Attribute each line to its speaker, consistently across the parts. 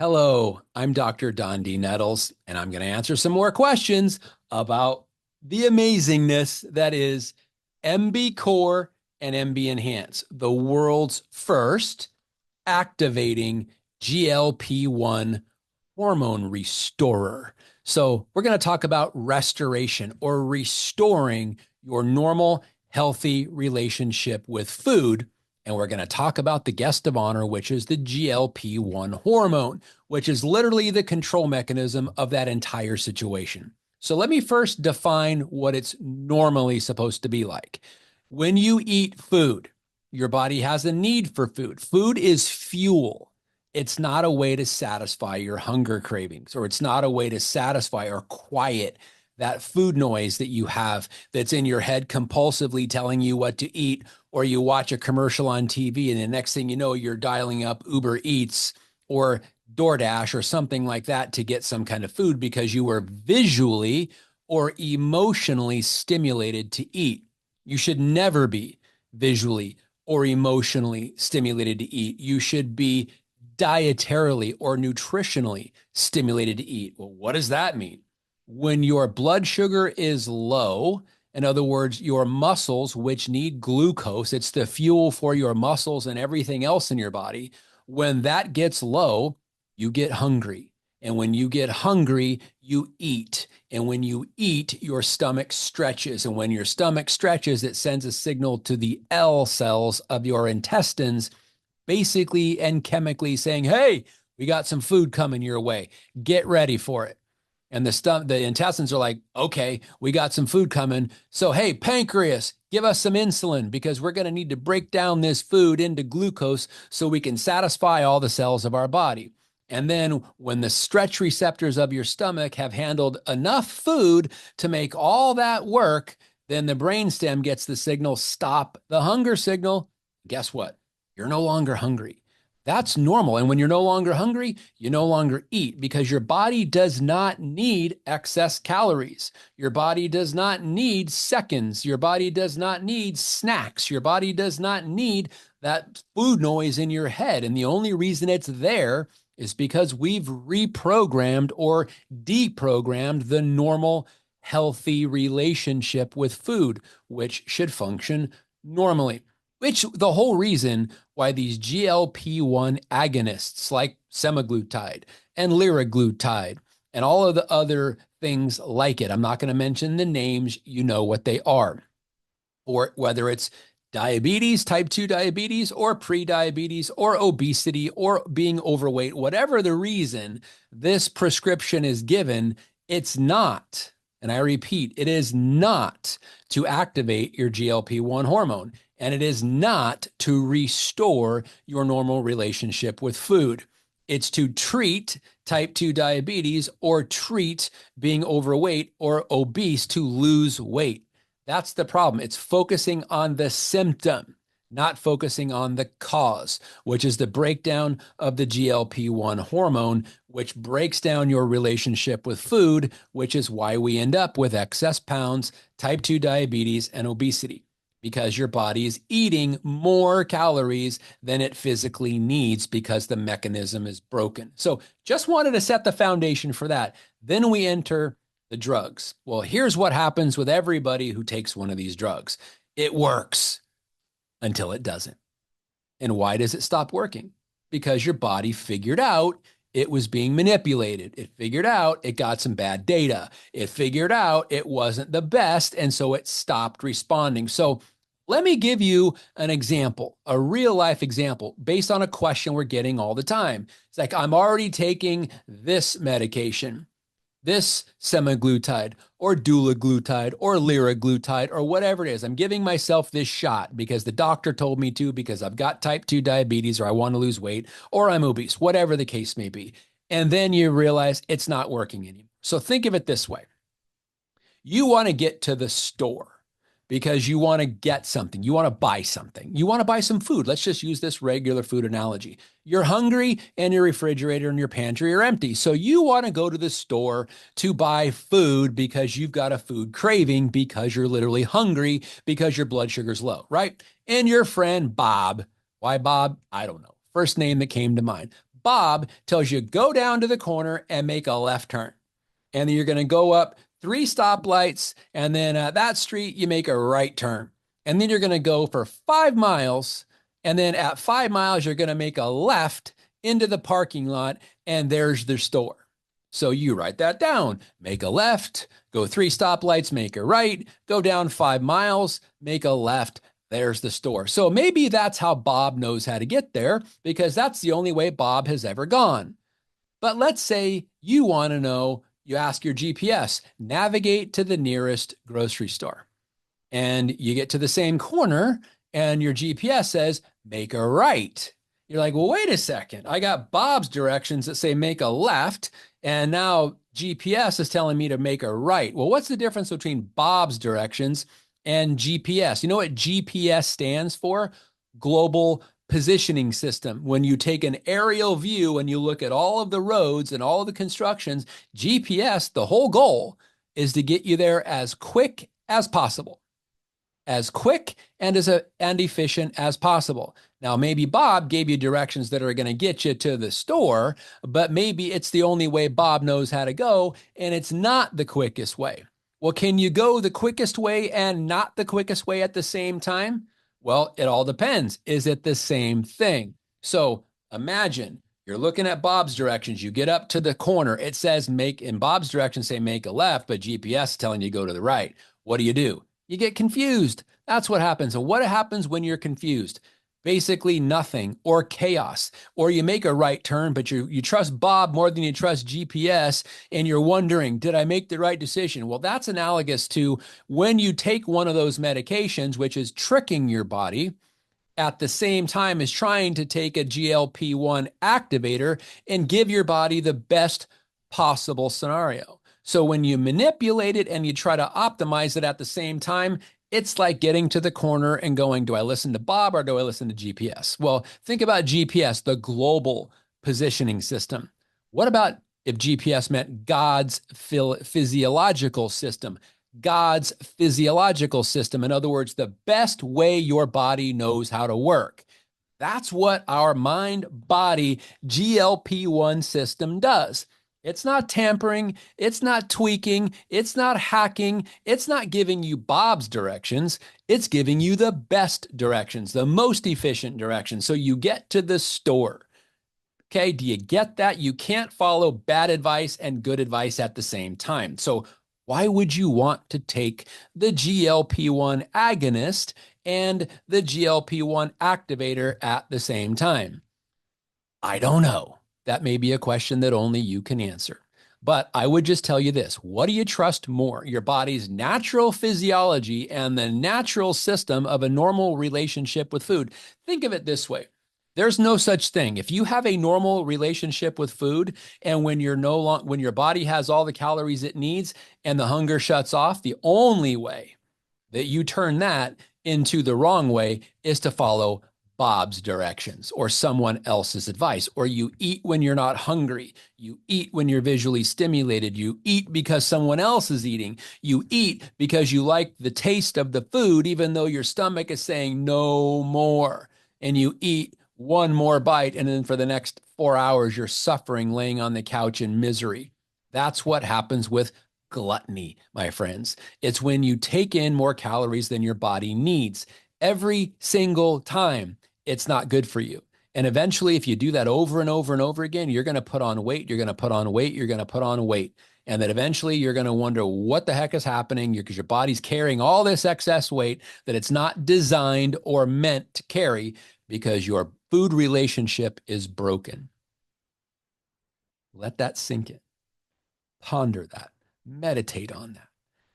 Speaker 1: Hello, I'm Dr. Dondee Nettles, and I'm going to answer some more questions about the amazingness that is MB Core and MB Enhance, the world's first activating GLP-1 hormone restorer. So, we're going to talk about restoration or restoring your normal, healthy relationship with food. And we're going to talk about the guest of honor, which is the GLP-1 hormone, which is literally the control mechanism of that entire situation. So let me first define what it's normally supposed to be like. When you eat food, your body has a need for food. Food is fuel. It's not a way to satisfy your hunger cravings, or it's not a way to satisfy or quiet that food noise that you have that's in your head compulsively telling you what to eat, or you watch a commercial on TV and the next thing you know, you're dialing up Uber Eats or DoorDash or something like that to get some kind of food because you were visually or emotionally stimulated to eat. You should never be visually or emotionally stimulated to eat. You should be dietarily or nutritionally stimulated to eat. Well, what does that mean? When your blood sugar is low, in other words, your muscles, which need glucose, it's the fuel for your muscles and everything else in your body. When that gets low, you get hungry. And when you get hungry, you eat. And when you eat, your stomach stretches. And when your stomach stretches, it sends a signal to the L cells of your intestines, basically and chemically saying, hey, we got some food coming your way. Get ready for it. And the intestines are like, okay, we got some food coming. So, hey, pancreas, give us some insulin because we're going to need to break down this food into glucose so we can satisfy all the cells of our body. And then when the stretch receptors of your stomach have handled enough food to make all that work, then the brainstem gets the signal, stop the hunger signal. Guess what? You're no longer hungry. That's normal. And when you're no longer hungry, you no longer eat because your body does not need excess calories. Your body does not need seconds. Your body does not need snacks. Your body does not need that food noise in your head. And the only reason it's there is because we've reprogrammed or deprogrammed the normal, healthy relationship with food, which should function normally. Which the whole reason why these GLP-1 agonists like semaglutide and liraglutide and all of the other things like it, I'm not going to mention the names, you know what they are, or whether it's diabetes, type 2 diabetes, or pre-diabetes, or obesity, or being overweight, whatever the reason this prescription is given, it's not, and I repeat, it is not to activate your GLP-1 hormone. And it is not to restore your normal relationship with food. It's to treat type 2 diabetes or treat being overweight or obese to lose weight. That's the problem. It's focusing on the symptom, not focusing on the cause, which is the breakdown of the GLP-1 hormone, which breaks down your relationship with food, which is why we end up with excess pounds, type 2 diabetes, and obesity. Because your body is eating more calories than it physically needs because the mechanism is broken. So just wanted to set the foundation for that. Then we enter the drugs. Well, here's what happens with everybody who takes one of these drugs. It works until it doesn't. And why does it stop working? Because your body figured out it was being manipulated. It figured out it got some bad data. It figured out it wasn't the best, and so it stopped responding. So let me give you an example, a real life example based on a question we're getting all the time. It's like, I'm already taking this medication, this semaglutide or dulaglutide or liraglutide or whatever it is. I'm giving myself this shot because the doctor told me to, because I've got type 2 diabetes or I want to lose weight or I'm obese, whatever the case may be. And then you realize it's not working anymore. So think of it this way. You want to get to the store because you want to get something. You want to buy something. You want to buy some food. Let's just use this regular food analogy. You're hungry and your refrigerator and your pantry are empty. So you want to go to the store to buy food because you've got a food craving, because you're literally hungry, because your blood sugar's low, right? And your friend Bob, why Bob? I don't know. First name that came to mind. Bob tells you go down to the corner and make a left turn. And then you're going to go up 3 stoplights. And then at that street, you make a right turn. And then you're going to go for 5 miles. And then at 5 miles, you're going to make a left into the parking lot. And there's the store. So you write that down, make a left, go 3 stoplights, make a right, go down 5 miles, make a left. There's the store. So maybe that's how Bob knows how to get there, because that's the only way Bob has ever gone. But let's say you want to know, you ask your GPS, navigate to the nearest grocery store. And you get to the same corner and your GPS says, make a right. You're like, well, wait a second. I got Bob's directions that say make a left, and now GPS is telling me to make a right. Well, what's the difference between Bob's directions and GPS? You know what GPS stands for? Global Positioning System. When you take an aerial view and you look at all of the roads and all of the constructions, GPS, the whole goal is to get you there as quick as possible. As quick and efficient as possible. Now, maybe Bob gave you directions that are going to get you to the store, but maybe it's the only way Bob knows how to go, and it's not the quickest way. Well, can you go the quickest way and not the quickest way at the same time? Well, it all depends. Is it the same thing? So imagine you're looking at Bob's directions. You get up to the corner. It says in Bob's directions say make a left, but GPS is telling you to go to the right. What do? You get confused. That's what happens. And what happens when you're confused? Basically nothing, or chaos. Or you make a right turn, but you trust Bob more than you trust GPS, and you're wondering, did I make the right decision? Well, that's analogous to when you take one of those medications, which is tricking your body, at the same time as trying to take a GLP-1 activator and give your body the best possible scenario. So when you manipulate it and you try to optimize it at the same time, it's like getting to the corner and going, do I listen to Bob or do I listen to GPS? Well, think about GPS, the Global Positioning System. What about if GPS meant God's physiological system? God's physiological system. In other words, the best way your body knows how to work. That's what our mind-body GLP-1 system does. It's not tampering. It's not tweaking. It's not hacking. It's not giving you Bob's directions. It's giving you the best directions, the most efficient directions. So you get to the store. Okay, do you get that? You can't follow bad advice and good advice at the same time. So why would you want to take the GLP-1 agonist and the GLP-1 activator at the same time? I don't know. That may be a question that only you can answer. But I would just tell you this. What do you trust more? Your body's natural physiology and the natural system of a normal relationship with food? Think of it this way. There's no such thing. If you have a normal relationship with food, and when your body has all the calories it needs and the hunger shuts off, the only way that you turn that into the wrong way is to follow Bob's directions or someone else's advice. Or you eat when you're not hungry. You eat when you're visually stimulated. You eat because someone else is eating. You eat because you like the taste of the food, even though your stomach is saying no more. And you eat one more bite, and then for the next 4 hours, you're suffering, laying on the couch in misery. That's what happens with gluttony, my friends. It's when you take in more calories than your body needs. Every single time, it's not good for you. And eventually, if you do that over and over and over again, you're going to put on weight, you're going to put on weight, you're going to put on weight. And then eventually you're going to wonder what the heck is happening, because your body's carrying all this excess weight that it's not designed or meant to carry, because your food relationship is broken. Let that sink in. Ponder that. Meditate on that.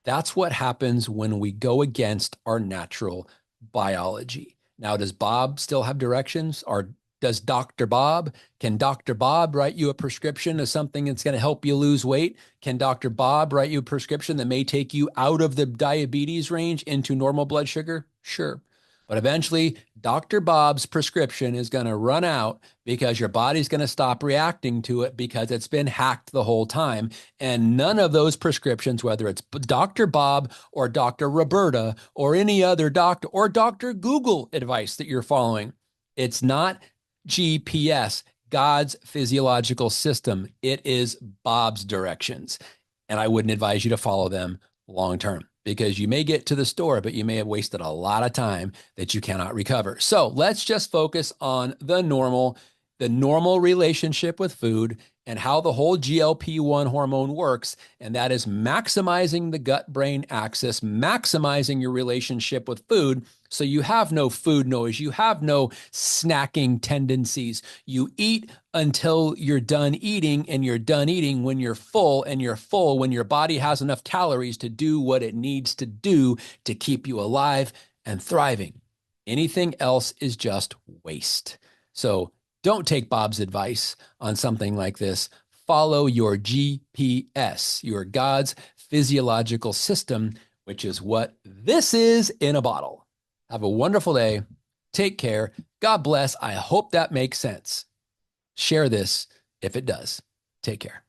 Speaker 1: That's what happens when we go against our natural biology. Now, does Bob still have directions? Or does Dr. Bob? Can Dr. Bob write you a prescription of something that's going to help you lose weight? Can Dr. Bob write you a prescription that may take you out of the diabetes range into normal blood sugar? Sure. But eventually, Dr. Bob's prescription is going to run out, because your body's going to stop reacting to it because it's been hacked the whole time. And none of those prescriptions, whether it's Dr. Bob or Dr. Roberta or any other doctor or Dr. Google advice that you're following, it's not GPS. God's physiological system. It is Bob's directions. And I wouldn't advise you to follow them long term because you may get to the store, but you may have wasted a lot of time that you cannot recover. So let's just focus on the normal relationship with food and how the whole GLP-1 hormone works. And that is maximizing the gut-brain axis, maximizing your relationship with food. So you have no food noise. You have no snacking tendencies. You eat until you're done eating, and you're done eating when you're full, and you're full when your body has enough calories to do what it needs to do to keep you alive and thriving. Anything else is just waste. So don't take Bob's advice on something like this. Follow your GPS, your God's physiological system, which is what this is in a bottle. Have a wonderful day. Take care. God bless. I hope that makes sense. Share this if it does. Take care.